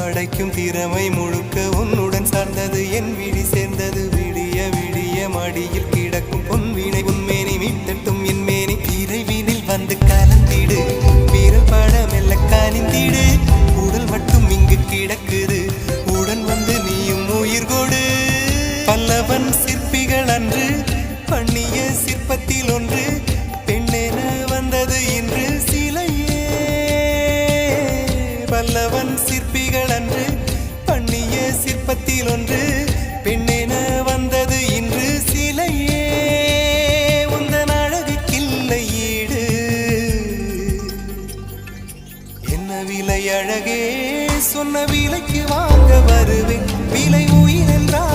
படைக்கும் திறமை முழுக்க உன்னுடன் சார்ந்தது என் விழி சேர்ந்தது விடிய விடிய மடியில் கிடக்கும் பொன்வினை உன்மேனி மீட்டட்டும் என் மேனி இறைவினில் வந்து கலந்திடு வீரல் பட மெல்ல காணிந்திடு உடல் மட்டும் இங்கு கிடக்குது உடன் வந்து நீயும் உயிர் கொடு பல்லவன் சிற்பிகள் அன்று பண்ணிய சிற்பத்தில் ஒன்று பெண்ணென வந்தது இன்று சிலையே பல்லவன் சிற்பிகள் அன்று பண்ணிய சிற்பத்தில் ஒன்று பெண்ணென வந்தது இன்று சிலையே உந்தன் அழகுக்கில்லை ஈடு என்ன விலை அழகே சொன்ன விலைக்கு வாங்க வருவேன் விலை உயிர் என்றால்